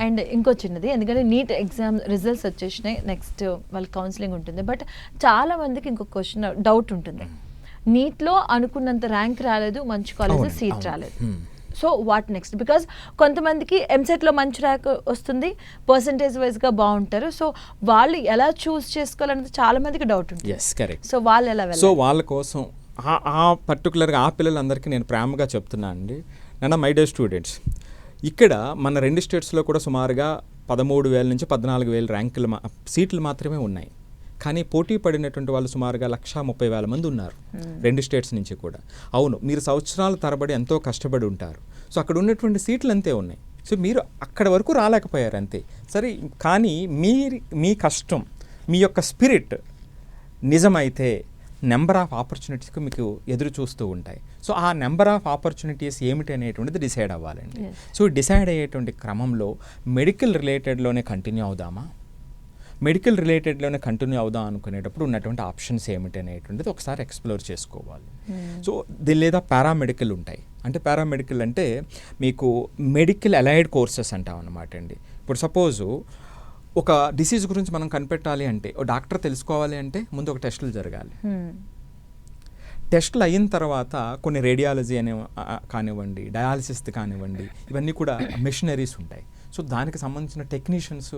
And ఇంకో చిన్నది, ఎందుకంటే నీట్ ఎగ్జామ్ రిజల్ట్స్ వచ్చేసినాయి, నెక్స్ట్ వాళ్ళ కౌన్సిలింగ్ ఉంటుంది. బట్ చాలా మందికి ఇంకొక క్వశ్చన్ డౌట్ ఉంటుంది, నీట్లో అనుకున్నంత ర్యాంక్ రాలేదు, మంచి కాలేజ్ సీట్ రాలేదు, సో వాట్ నెక్స్ట్? బికాజ్ కొంతమందికి ఎంసెట్లో మంచి ర్యాంక్ వస్తుంది, పర్సంటేజ్ వైజ్గా బాగుంటారు, సో వాళ్ళు ఎలా చూస్ చేసుకోవాలనేది చాలా మందికి డౌట్ ఉంటుంది. సో వాళ్ళు ఎలా వెళ్ళాలి? సో వాళ్ళ కోసం ఆ పర్టికులర్గా ఆ పిల్లలందరికీ నేను ప్రేమగా చెప్తున్నాను అండి, నాన్న మై డే స్టూడెంట్స్, ఇక్కడ మన 2 స్టేట్స్లో కూడా సుమారుగా 13,000 నుంచి 14,000 ర్యాంకులు సీట్లు మాత్రమే ఉన్నాయి. కానీ పోటీ పడినటువంటి వాళ్ళు సుమారుగా 130,000 మంది ఉన్నారు 2 స్టేట్స్ నుంచి కూడా. అవును, మీరు సంవత్సరాల తరబడి ఎంతో కష్టపడి ఉంటారు, సో అక్కడ ఉన్నటువంటి సీట్లు అంతే ఉన్నాయి, సో మీరు అక్కడ వరకు రాలేకపోయారు అంతే. సరే, కానీ మీ కష్టం, మీ యొక్క స్పిరిట్ నిజమైతే నెంబర్ ఆఫ్ ఆపర్చునిటీస్కి మీకు ఎదురు చూస్తూ ఉంటాయి. సో ఆ నెంబర్ ఆఫ్ ఆపర్చునిటీస్ ఏమిటి అనేటువంటిది డిసైడ్ అవ్వాలండి. సో డిసైడ్ అయ్యేటువంటి క్రమంలో మెడికల్ రిలేటెడ్లోనే కంటిన్యూ అవుదామా, మెడికల్ రిలేటెడ్లోనే కంటిన్యూ అవుదాం అనుకునేటప్పుడు ఉన్నటువంటి ఆప్షన్స్ ఏమిటి అనేటువంటిది ఒకసారి ఎక్స్ప్లోర్ చేసుకోవాలి. సో లేదా పారామెడికల్ ఉంటాయి, అంటే పారామెడికల్ అంటే మీకు మెడికల్ అలైడ్ కోర్సెస్ అంటాం అన్నమాట అండి. ఇప్పుడు సపోజు ఒక డిసీజ్ గురించి మనం కనిపెట్టాలి అంటే, ఓ డాక్టర్ తెలుసుకోవాలి అంటే ముందు ఒక టెస్టులు జరగాలి. టెస్టులు అయిన తర్వాత కొన్ని రేడియాలజీ కానివ్వండి, డయాలసిస్ కానివ్వండి, ఇవన్నీ కూడా మెషినరీస్ ఉంటాయి. సో దానికి సంబంధించిన టెక్నీషియన్స్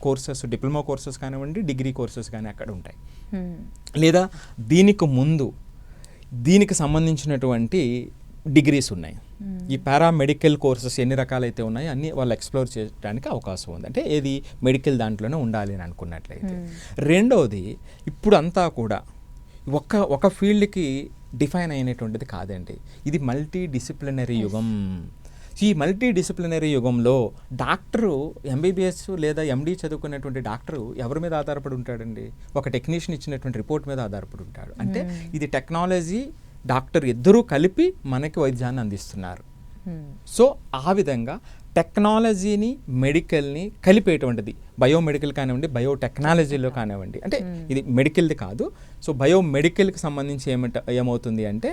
కోర్సెస్, డిప్లొమా కోర్సెస్ కానివ్వండి, డిగ్రీ కోర్సెస్ కానీ అక్కడ ఉంటాయి. లేదా దీనికి ముందు దీనికి సంబంధించినటువంటి డిగ్రీస్ ఉన్నాయి. ఈ పారామెడికల్ కోర్సెస్ ఎన్ని రకాలైతే ఉన్నాయో అన్నీ వాళ్ళు ఎక్స్ప్లోర్ చేయడానికి అవకాశం ఉంది, అంటే ఏది మెడికల్ దాంట్లోనే ఉండాలి అని అనుకున్నట్లయితే. రెండవది, ఇప్పుడు అంతా కూడా ఒక ఫీల్డ్కి డిఫైన్ అయినటువంటిది కాదండి, ఇది మల్టీ డిసిప్లినరీ యుగం. ఈ మల్టీ డిసిప్లినరీ యుగంలో డాక్టరు ఎంబీబీఎస్ లేదా ఎండీ చదువుకునేటువంటి డాక్టరు ఎవరి మీద ఆధారపడి ఉంటాడండి? ఒక టెక్నీషియన్ ఇచ్చినటువంటి రిపోర్ట్ మీద ఆధారపడి ఉంటాడు. అంటే ఇది టెక్నాలజీ, డాక్టర్ ఇద్దరూ కలిపి మనకి వైద్యాన్ని అందిస్తున్నారు. సో ఆ విధంగా టెక్నాలజీని, మెడికల్ని కలిపేటువంటిది బయోమెడికల్ కానివ్వండి, బయోటెక్నాలజీలో కానివ్వండి, అంటే ఇది మెడికల్ది కాదు. సో బయోమెడికల్కి సంబంధించి ఏమవుతుంది అంటే,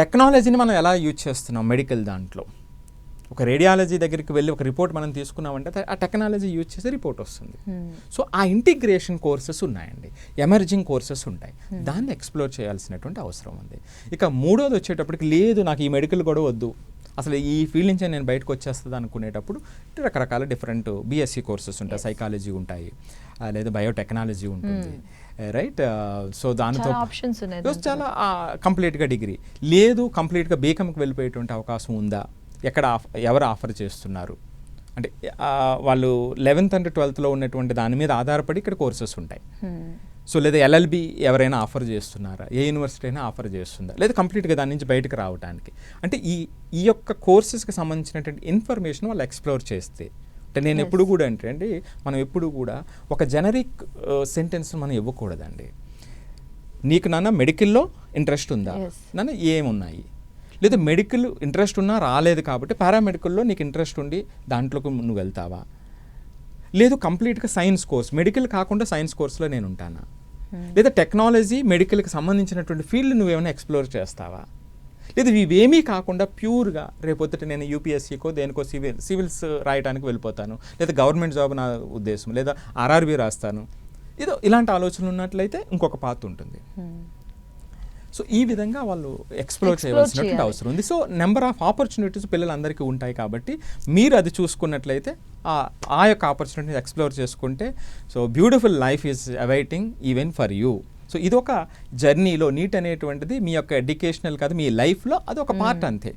టెక్నాలజీని మనం ఎలా యూజ్ చేస్తున్నాం మెడికల్ దాంట్లో. ఒక రేడియాలజీ దగ్గరికి వెళ్ళి ఒక రిపోర్ట్ మనం తీసుకున్నామంటే ఆ టెక్నాలజీ యూజ్ చేసే రిపోర్ట్ వస్తుంది. సో ఆ ఇంటిగ్రేషన్ కోర్సెస్ ఉన్నాయండి, ఎమర్జింగ్ కోర్సెస్ ఉంటాయి, దాన్ని ఎక్స్ప్లోర్ చేయాల్సినటువంటి అవసరం ఉంది. ఇక మూడోది వచ్చేటప్పటికి, లేదు నాకు ఈ మెడికల్ కూడా వద్దు, అసలు ఈ ఫీల్డ్ నుంచే నేను బయటకు వచ్చేస్తుంది అనుకునేటప్పుడు రకరకాల డిఫరెంట్ బీఎస్సీ కోర్సెస్ ఉంటాయి, సైకాలజీ ఉంటాయి, లేదా బయోటెక్నాలజీ ఉంటుంది, రైట్. సో దానితో చాలా కంప్లీట్గా డిగ్రీ లేదు, కంప్లీట్గా బీకామ్కి వెళ్ళిపోయేటువంటి అవకాశం ఉందా, ఎవరు ఆఫర్ చేస్తున్నారు అంటే వాళ్ళు 11th and 12th ఉన్నటువంటి దాని మీద ఆధారపడి ఇక్కడ కోర్సెస్ ఉంటాయి. సో లేదా ఎల్ఎల్బి ఎవరైనా ఆఫర్ చేస్తున్నారా, ఏ యూనివర్సిటీ అయినా ఆఫర్ చేస్తుందా, లేదా కంప్లీట్గా దాని నుంచి బయటకు రావడానికి, అంటే ఈ యొక్క కోర్సెస్కి సంబంధించినటువంటి ఇన్ఫర్మేషన్ వాళ్ళు ఎక్స్ప్లోర్ చేస్తే. అంటే నేను ఎప్పుడు కూడా అంటే మనం ఎప్పుడు కూడా ఒక జనరిక్ సెంటెన్స్ మనం ఇవ్వకూడదండి. నీకు నాన్న మెడికల్లో ఇంట్రెస్ట్ ఉందా, నాన్న ఏమున్నాయి, లేదా మెడికల్ ఇంట్రెస్ట్ ఉన్నా రాలేదు కాబట్టి పారామెడికల్లో నీకు ఇంట్రెస్ట్ ఉండి దాంట్లోకి నువ్వు వెళ్తావా, లేదు కంప్లీట్గా సైన్స్ కోర్స్, మెడికల్ కాకుండా సైన్స్ కోర్సులో నేను ఉంటానా, లేదా టెక్నాలజీ మెడికల్కి సంబంధించినటువంటి ఫీల్డ్ నువ్వేమైనా ఎక్స్ప్లోర్ చేస్తావా, లేదా ఇవేమీ కాకుండా ప్యూర్గా రేపొద్దుట నేను యూపీఎస్సీకో దేనికో సివిల్స్ రాయడానికి వెళ్ళిపోతాను, లేదా గవర్నమెంట్ జాబ్ నా ఉద్దేశం, లేదా ఆర్ఆర్బీ రాస్తాను, ఏదో ఇలాంటి ఆలోచనలు ఉన్నట్లయితే ఇంకొక పాత్ ఉంటుంది. సో ఈ విధంగా వాళ్ళు ఎక్స్ప్లోర్ చేయవలసినటువంటి అవసరం ఉంది. సో నెంబర్ ఆఫ్ ఆపర్చునిటీస్ పిల్లలందరికీ ఉంటాయి కాబట్టి మీరు అది చూసుకున్నట్లయితే ఆ యొక్క ఆపర్చునిటీని ఎక్స్ప్లోర్ చేసుకుంటే, so beautiful life is awaiting even for you. So ఇది ఒక జర్నీలో నీట్ అనేటువంటిది మీ యొక్క ఎడ్యుకేషనల్ కాదు, మీ లైఫ్లో అది ఒక పార్ట్ అంతే.